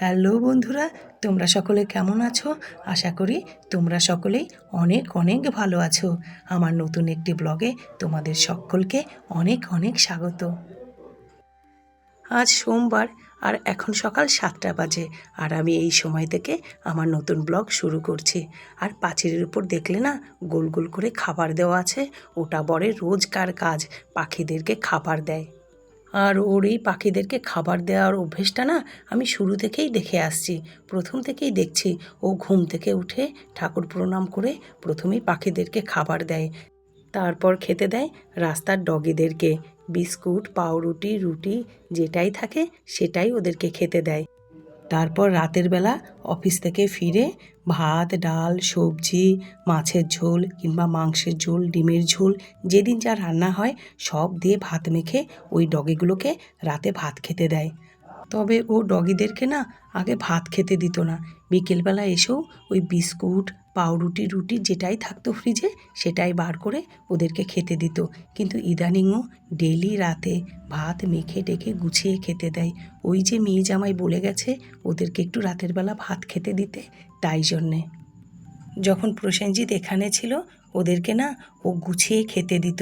Hello বন্ধুরা, তোমরা সকলে কেমন আছো? আশা করি তোমরা সকলেই অনেক অনেক ভালো আছো। আমার নতুন একটি ব্লগে তোমাদের সকলকে অনেক অনেক স্বাগত। আজ সোমবার আর এখন সকাল 7টা বাজে, আর আমি এই সময় থেকে আমার নতুন ব্লগ শুরু করছি। আর পাঁচিলের উপর দেখলে না গোল গোল করে খাবার দেওয়া আছে, ওটা বরের রোজকার কাজ, পাখিদেরকে খাবার দেয়। আর ওর এই পাখিদেরকে খাবার দেওয়ার অভ্যেসটা না আমি শুরু থেকেই দেখে আসছি। প্রথম থেকেই দেখছি ও ঘুম থেকে উঠে ঠাকুর প্রণাম করে প্রথমেই পাখিদেরকে খাবার দেয়, তারপর খেতে দেয় রাস্তার ডগিদেরকে। বিস্কুট, পাউরুটি, রুটি যেটাই থাকে সেটাই ওদেরকে খেতে দেয়। তারপর রাতের বেলা অফিস থেকে ফিরে ভাত, ডাল, সবজি, মাছের ঝোল কিংবা মাংসের ঝোল, ডিমের ঝোল, যেদিন যা রান্না হয় সব দিয়ে ভাত মেখে ওই ডগিগুলোকে রাতে ভাত খেতে দেয়। তবে ও ডগিদেরকে না আগে ভাত খেতে দিত না। বিকেলবেলা এসেও ওই বিস্কুট, পাউরুটি, রুটি যেটাই থাকতো ফ্রিজে সেটাই বার করে ওদেরকে খেতে দিত। কিন্তু ইদানিংও ডেলি রাতে ভাত মেখে টেখে গুছিয়ে খেতে দেয়। ওই যে মেয়ে জামাই বলে গেছে ওদেরকে একটু রাতের বেলা ভাত খেতে দিতে, তাই জন্যে। যখন প্রসেনজিৎ এখানে ছিল ওদেরকে না ও গুছিয়ে খেতে দিত,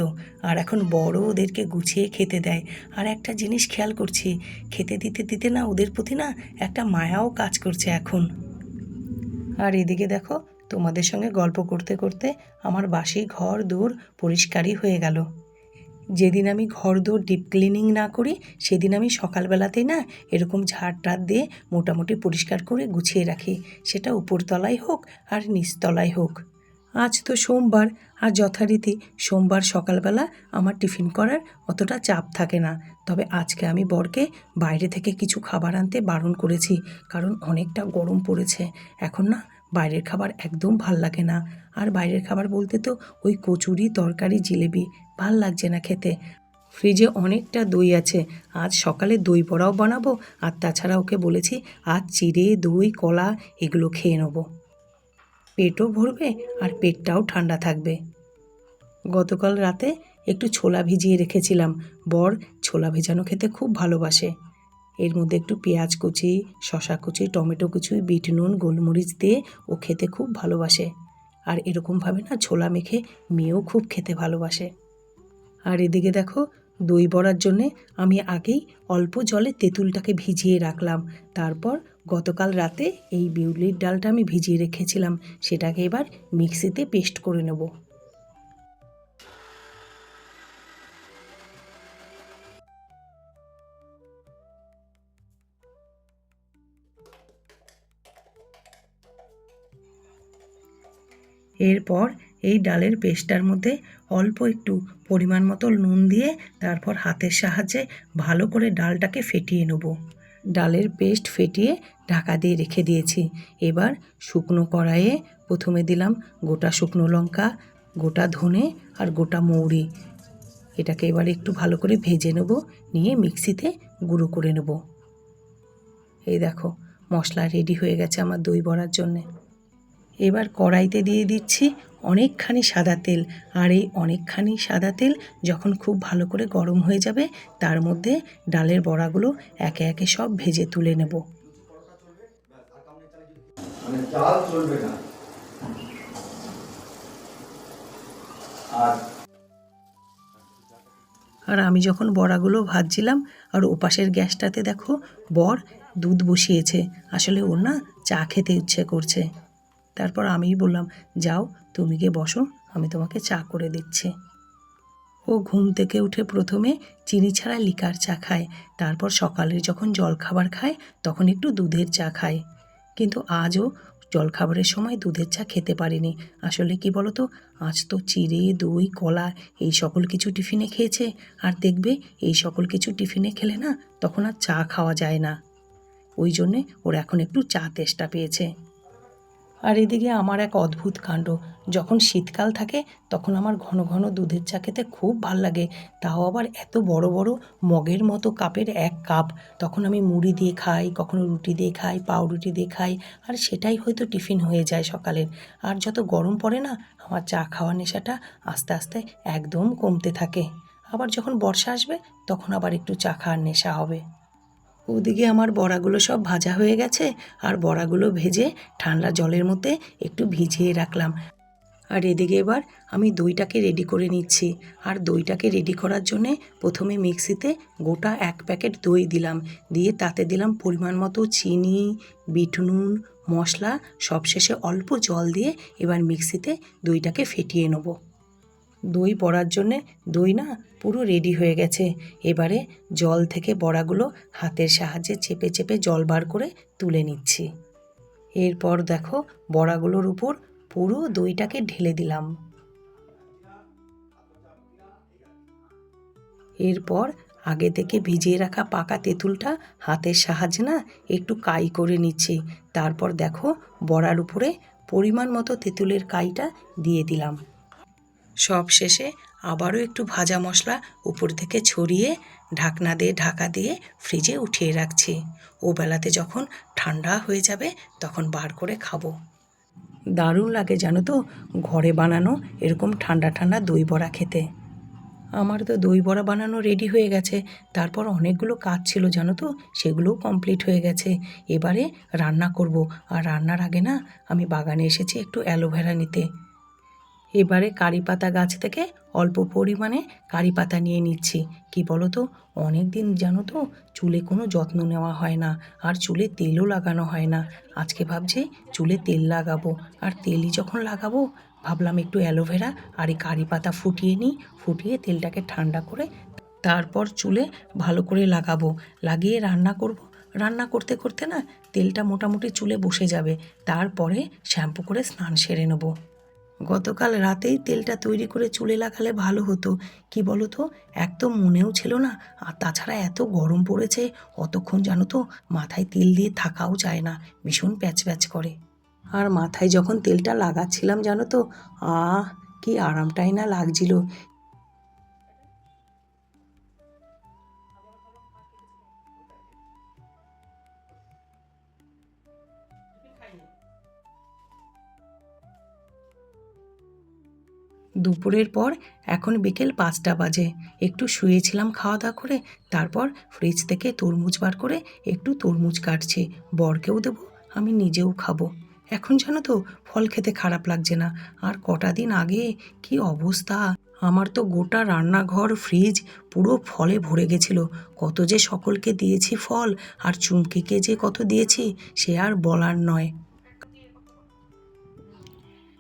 আর এখন বড় ওদেরকে গুছিয়ে খেতে দেয়। আর একটা জিনিস খেয়াল করছি, খেতে দিতে দিতে না ওদের প্রতি না একটা মায়াও কাজ করছে এখন। আর এদিকে দেখো, তোমাদের সঙ্গে গল্প করতে করতে আমার বাসি ঘর দৌড় পরিষ্কারই হয়ে গেল। যেদিন আমি ঘর দৌড় ডিপ ক্লিনিং না করি সেদিন আমি সকালবেলাতেই না এরকম ঝাড় টাড় দিয়ে মোটামুটি পরিষ্কার করে গুছিয়ে রাখি, সেটা উপরতলায় হোক আর নিচতলায় হোক। আজ তো সোমবার, আর যথারীতি সোমবার সকালবেলা আমার টিফিন করার অতটা চাপ থাকে না। তবে আজকে আমি বরকে বাইরে থেকে কিছু খাবার আনতে বারণ করেছি, কারণ অনেকটা গরম পড়েছে। এখন না বাইরের খাবার একদম ভাল লাগে না। আর বাইরের খাবার বলতে তো ওই কচুরি, তরকারি, জিলেবি ভাল লাগছে না খেতে। ফ্রিজে অনেকটা দই আছে, আজ সকালে দই বড়াও বানাবো। আর তাছাড়া ওকে বলেছি আজ চিড়ে, দই, কলা এগুলো খেয়ে নেবো, পেটও ভরবে আর পেটটাও ঠান্ডা থাকবে। গতকাল রাতে একটু ছোলা ভিজিয়ে রেখেছিলাম। বর ছোলা ভেজানো খেতে খুব ভালোবাসে। এর মধ্যে একটু পেঁয়াজ কুচি, শশা কুচি, টমেটো কুচি, বিট নুন, গোলমরিচ দিয়ে ও খেতে খুব ভালোবাসে। আর এরকমভাবে না ছোলা মেখে মেয়েও খুব খেতে ভালোবাসে। আর এদিকে দেখো, দই বড়ার জন্যে আমি আগেই অল্প জলে তেঁতুলটাকে ভিজিয়ে রাখলাম। তারপর গতকাল রাতে এই বিউলির ডালটা আমি ভিজিয়ে রেখেছিলাম, সেটাকে এবার মিক্সিতে পেস্ট করে নেব। এরপর এই ডালের পেস্টটার মধ্যে অল্প একটু পরিমাণ মতো নুন দিয়ে তারপর হাতের সাহায্যে ভালো করে ডালটাকে ফেটিয়ে নেব। ডালের পেস্ট ফেটিয়ে ঢাকা দিয়ে রেখে দিয়েছি। এবার শুকনো কড়াইয়ে প্রথমে দিলাম গোটা শুকনো লঙ্কা, গোটা ধনে আর গোটা মৌরি। এটাকে এবার একটু ভালো করে ভেজে নেব, নিয়ে মিক্সিতে গুঁড়ো করে নেব। এই দেখো, মশলা রেডি হয়ে গেছে আমার দই বড়ার জন্যে। এবার কড়াইতে দিয়ে দিচ্ছি অনেকখানি সাদা তেল। আর এই অনেকখানি সাদা তেল যখন খুব ভালো করে গরম হয়ে যাবে তার মধ্যে ডালের বড়াগুলো একে একে সব ভেজে তুলে নেব। আর আমি যখন বড়াগুলো ভাজছিলাম আর ওপাশের গ্যাসটাতে দেখো বর দুধ বসিয়েছে। আসলে ওর না চা খেতে ইচ্ছে করছে। তারপর আমিই বললাম, যাও তুমি গিয়ে বসো, আমি তোমাকে চা করে দিচ্ছি। ও ঘুম থেকে উঠে প্রথমে চিনি ছাড়া লিকার চা খায়, তারপর সকালে যখন জলখাবার খায় তখন একটু দুধের চা খায়। কিন্তু আজও জলখাবারের সময় দুধের চা খেতে পারিনি। আসলে কি বলো তো, আজ তো চিড়ে, দই, কলা এই সকল কিছু টিফিনে খেয়েছে। আর দেখবে এই সকল কিছু টিফিনে খেলে না তখন আর চা খাওয়া যায় না। ওই জন্যে ওর এখন একটু চা তেষ্টা পেয়েছে। আর এদিকে আমার এক অদ্ভুত কাণ্ড, যখন শীতকাল থাকে তখন আমার ঘন ঘন দুধের চা খেতে খুব ভাল লাগে। তাও আবার এত বড় বড় মগের মতো কাপের 1 কাপ। তখন আমি মুড়ি দিয়ে খাই, কখনো রুটি দিয়ে খাই, পাউরুটি দিয়ে খাই, আর সেটাই হয়তো টিফিন হয়ে যায় সকালের। আর যত গরম পড়ে না আমার চা খাওয়ার নেশাটা আস্তে আস্তে একদম কমতে থাকে। আবার যখন বর্ষা আসবে তখন আবার একটু চা খাওয়ার নেশা হবে। ওদিকে আমার বড়াগুলো সব ভাজা হয়ে গেছে, আর বড়াগুলো ভেজে ঠান্ডা জলের মধ্যে একটু ভিজিয়ে রাখলাম। আর এদিকে এবার আমি দইটাকে রেডি করে নিচ্ছি। আর দইটাকে রেডি করার জন্যে প্রথমে মিক্সিতে গোটা 1 প্যাকেট দই দিলাম, দিয়ে তাতে দিলাম পরিমাণ মতো চিনি, বিট নুন, মশলা, সবশেষে অল্প জল দিয়ে এবার মিক্সিতে দইটাকে ফেটিয়ে নেব। দই বড়ার জন্যে দই না পুরো রেডি হয়ে গেছে। এবারে জল থেকে বড়াগুলো হাতের সাহায্যে চেপে চেপে জল বার করে তুলে নিচ্ছি। এরপর দেখো বড়াগুলোর উপর পুরো দইটাকে ঢেলে দিলাম। এরপর আগে থেকে ভিজিয়ে রাখা পাকা তেঁতুলটা হাতের সাহায্যে না একটু কাই করে নিচ্ছি। তারপর দেখো বড়ার উপরে পরিমাণ মতো তেঁতুলের কাইটা দিয়ে দিলাম। সব শেষে আবারও একটু ভাজা মশলা উপর থেকে ছড়িয়ে ঢাকনা দিয়ে ঢাকা দিয়ে ফ্রিজে উঠিয়ে রাখছি। ও বেলাতে যখন ঠান্ডা হয়ে যাবে তখন বার করে খাবো। দারুণ লাগে জানো তো ঘরে বানানো এরকম ঠান্ডা ঠান্ডা দই বড়া খেতে। আমার তো দই বড়া বানানো রেডি হয়ে গেছে। তারপর অনেকগুলো কাজ ছিল জানো তো, সেগুলোও কমপ্লিট হয়ে গেছে। এবারে রান্না করব। আর রান্নার আগে না আমি বাগানে এসেছি একটু অ্যালোভেরা নিতে। এবারে কারি পাতা গাছ থেকে অল্প পরিমাণে কারি পাতা নিয়ে নিচ্ছি। কি বলো তো, অনেক দিন জানো তো চুলে কোনো যত্ন নেওয়া হয় না, আর চুলে তেলও লাগানো হয় না। আজকে ভাবছি চুলে তেল লাগাবো। আর তেলই যখন লাগাবো ভাবলাম একটু অ্যালোভেরা আর এই কারি পাতা ফুটিয়ে নিই, ফুটিয়ে তেলটাকে ঠান্ডা করে তারপর চুলে ভালো করে লাগাবো, লাগিয়ে রান্না করব। রান্না করতে করতে না তেলটা মোটামুটি চুলে বসে যাবে। তারপরে শ্যাম্পু করে স্নান সেরে নেবো। গতকাল রাতেই তেলটা তৈরি করে চুলে লাগালে ভালো হতো। কি বলো তো, একদম মনেও ছিল না। আর তাছাড়া এত গরম পড়েছে, অতক্ষণ জানো তো মাথায় তেল দিয়ে থাকাও যায় না, ভীষণ প্যাচ প্যাচ করে। আর মাথায় যখন তেলটা লাগাচ্ছিলাম জানো তো, কি আরামটাই না লাগছিল। দুপুরের পর এখন বিকেল 5টা বাজে। একটু শুয়েছিলাম খাওয়া দাওয়া করে, তারপর ফ্রিজ থেকে তরমুজ বার করে একটু তরমুজ কাটছি, বরকেও দেবো, আমি নিজেও খাবো। এখন জানো তো ফল খেতে খারাপ লাগছে না। আর কটা দিন আগে কি অবস্থা, আমার তো গোটা রান্নাঘর ফ্রিজ পুরো ফলে ভরে গেছিল। কত যে সকলকে দিয়েছি ফল, আর চুমকিকে যে কত দিয়েছি সে আর বলার নয়।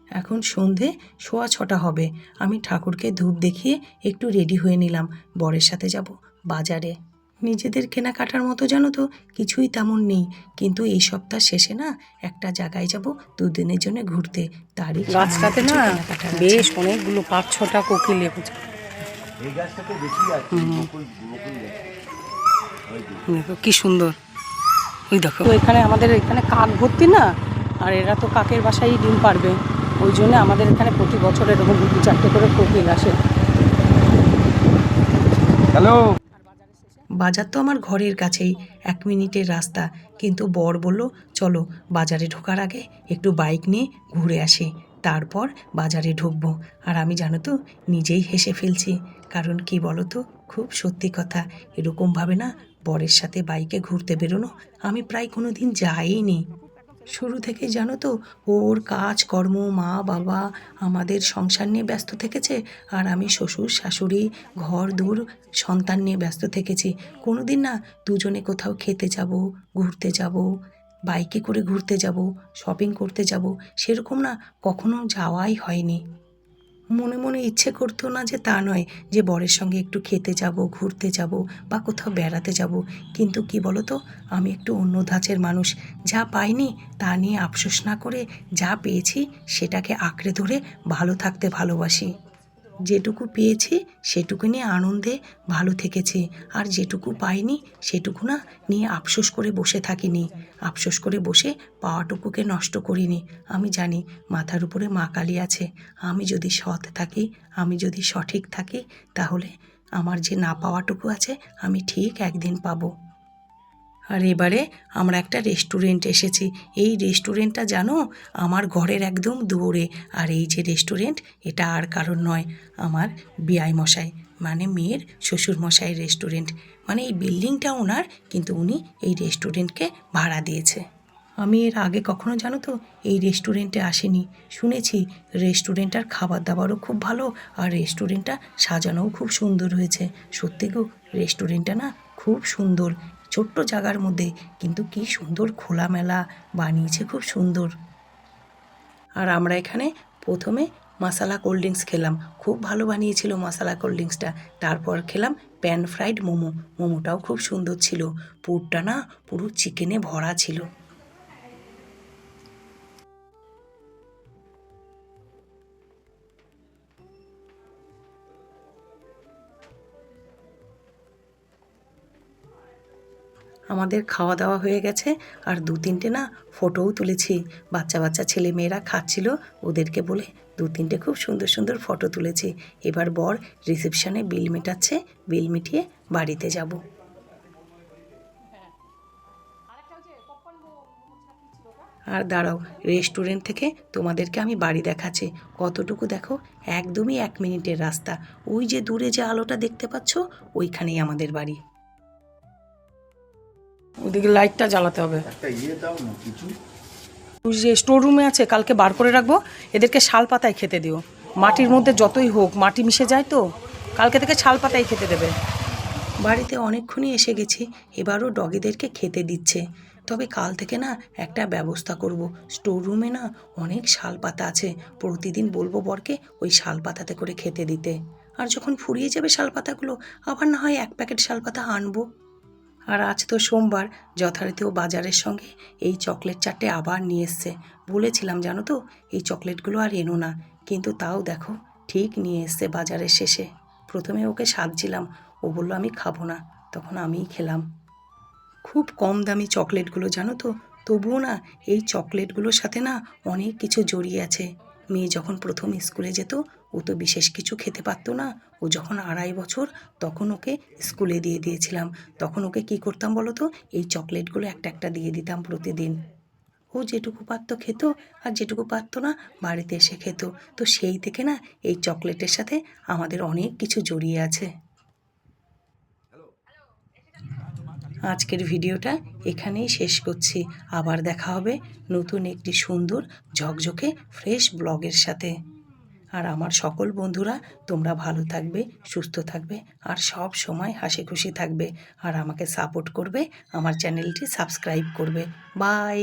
এখন সন্ধে 6:15 হবে। আমি ঠাকুরকে ধূপ দেখিয়ে একটু রেডি হয়ে নিলাম, বরের সাথে যাব বাজারে। নিজেদের কেনাকাটার মতো জানো তো কিছুই তেমন নেই, কিন্তু এই সপ্তাহ শেষে না একটা জায়গায় যাব 2 দিনের জন্য ঘুরতে। তারই গাছটাতে না বেশ অনেকগুলো 5-6টা কোকিল লেবু। এই গাছটাতে বেশি আছে বকুল বকুল গাছ। দেখো কি সুন্দর। ওই দেখো তো এখানে আমাদের এখানে কাক ভর্তি না, আর এরা তো কাকের বাসায় ডিম পারবে, ওই জন্য আমাদের এখানে প্রতি বছর এরকম 2-4টে করে কোকিল আসে। হ্যালো। বাজার তো আমার ঘরের কাছেই, 1 মিনিটের রাস্তা। কিন্তু বর বলল চলো বাজারে ঢোকার আগে একটু বাইক নিয়ে ঘুরে আসি, তারপর বাজারে ঢুকবো। আর আমি জানো তো নিজেই হেসে ফেলছি, কারণ কি বলো তো, খুব সত্যি কথা, এরকমভাবে না বরের সাথে বাইকে ঘুরতে বেরোনো আমি প্রায় কোনো দিন যাইনি। শুরু থেকে জানো তো ওর কাজকর্ম, মা বাবা, আমাদের সংসার নিয়ে ব্যস্ত থেকেছে, আর আমি শ্বশুর শাশুড়ি, ঘর দূর, সন্তান নিয়ে ব্যস্ত থেকেছি। কোনো দিন না দুজনে কোথাও খেতে যাব, ঘুরতে যাব, বাইকে করে ঘুরতে যাব, শপিং করতে যাব, সেরকম না কখনো যাওয়াই হয়নি। মনে মনে ইচ্ছে করতো না যে তা নয়, যে বরের সঙ্গে একটু খেতে যাব, ঘুরতে যাব, বা কোথাও বেড়াতে যাব। কিন্তু কি বলো তো, আমি একটু অন্য ধাঁচের মানুষ। যা পাইনি তা নিয়ে আফসোস না করে যা পেয়েছি সেটাকে আঁকড়ে ধরে ভালো থাকতে ভালোবাসি। যেটুকু পেয়েছি সেটুকু নিয়ে আনন্দে ভালো থেকেছি, আর যেটুকু পাইনি সেটুকু না নিয়ে আফসোস করে বসে থাকিনি, আফসোস করে বসে পাওয়াটুকুকে নষ্ট করিনি। আমি জানি মাথার উপরে মা কালী আছে, আমি যদি সৎ থাকি, আমি যদি সঠিক থাকি, তাহলে আমার যে না পাওয়াটুকু আছে আমি ঠিক একদিন পাবো। আর এবারে আমরা একটা রেস্টুরেন্ট এসেছি। এই রেস্টুরেন্টটা জানো আমার ঘরের একদম দূরে। আর এই যে রেস্টুরেন্ট, এটা আর কারণ নয়, আমার বিআই মশাই মানে মেয়ের শ্বশুর মশাইয়ের রেস্টুরেন্ট। মানে এই বিল্ডিংটা ওনার, কিন্তু উনি এই রেস্টুরেন্টকে ভাড়া দিয়েছে। আমি এর আগে কখনো জানো তো এই রেস্টুরেন্টে আসিনি। শুনেছি রেস্টুরেন্টটার খাবার দাবারও খুব ভালো, আর রেস্টুরেন্টটা সাজানোও খুব সুন্দর হয়েছে। সত্যি গো, রেস্টুরেন্টটা না খুব সুন্দর, ছোট্ট জায়গার মধ্যে, কিন্তু কি সুন্দর খোলামেলা বানিয়েছে, খুব সুন্দর। আর আমরা এখানে প্রথমে মশালা কোল্ড ড্রিঙ্কস খেলাম, খুব ভালো বানিয়েছিল মশালা কোল্ড ড্রিঙ্কসটা। তারপর খেলাম প্যান ফ্রাইড মোমো, মোমোটাও খুব সুন্দর ছিল। পুরটা না পুরো চিকেনে ভরা ছিল। আমাদের খাওয়া দাওয়া হয়ে গেছে, আর 2-3টে না ফটোও তুলেছি। বাচ্চা বাচ্চা ছেলে মেয়েরা খাচ্ছিল, ওদেরকে বলে 2-3টে খুব সুন্দর সুন্দর ফটো তুলেছি। এবার বর রিসেপশনে বিল মেটাচ্ছে, বিল মিটিয়ে বাড়িতে যাব। আর দাঁড়াও, রেস্টুরেন্ট থেকে তোমাদেরকে আমি বাড়ি দেখাচ্ছি। কতটুকু দেখো, একদমই 1 মিনিটের রাস্তা। ওই যে দূরে যে আলোটা দেখতে পাচ্ছ, ওইখানেই আমাদের বাড়ি। ওদিকে লাইটটা জ্বালাতে হবে। একটা ইয়ে দাও না কিছু। ওই যে স্টোর রুমে আছে, কালকে বার করে রাখবো। এদেরকে শাল পাতায় খেতে দিও। মাটির মধ্যে যতই হোক মাটি মিশে যায় তো, কালকে থেকে শাল পাতায় খেতে দেবে। বাড়িতে অনেকক্ষণই এসে গেছি, এবারও ডগিদেরকে খেতে দিচ্ছে। তবে কাল থেকে না একটা ব্যবস্থা করব। স্টোর রুমে না অনেক শাল পাতা আছে, প্রতিদিন বলবো বরকে ওই শাল পাতাতে করে খেতে দিতে। আর যখন ফুরিয়ে যাবে শাল পাতাগুলো, আবার না হয় 1 প্যাকেট শাল পাতা আনবো। আর আজ তো সোমবার, যথারীতি ও বাজারের সঙ্গে এই চকলেট 4টে আবার নিয়ে এসছে। বলেছিলাম জানো তো এই চকলেটগুলো আর এনো না, কিন্তু তাও দেখো ঠিক নিয়ে এসছে বাজারের শেষে। প্রথমে ওকে সাজছিলাম, ও বলল আমি খাবো না, তখন আমিই খেলাম। খুব কম দামি চকলেটগুলো জানো তো, তবুও না এই চকলেটগুলোর সাথে না অনেক কিছু জড়িয়ে আছে। মেয়ে যখন প্রথম স্কুলে যেত, ও তো বিশেষ কিছু খেতে পারতো না। ও যখন 2.5 বছর, তখন ওকে স্কুলে দিয়ে দিয়েছিলাম। তখন ওকে কি করতাম বলো তো, এই চকলেটগুলো একটা একটা দিয়ে দিতাম প্রতিদিন। ও যেটুকু পারতো খেত, আর যেটুকু পারতো না বাড়িতে এসে খেত। তো সেই থেকে না এই চকলেটের সাথে আমাদের অনেক কিছু জড়িয়ে আছে। আজকের ভিডিওটা এখানেই শেষ করছি। আবার দেখা হবে নতুন একটি সুন্দর ঝকঝকে ফ্রেশ ব্লগের সাথে। আর আমার সকল বন্ধুরা, তোমরা ভালো থাকবে, সুস্থ থাকবে, আর সব সময় হাসি খুশি থাকবে। আর আমাকে সাপোর্ট করবে, আমার চ্যানেলটি সাবস্ক্রাইব করবে। বাই।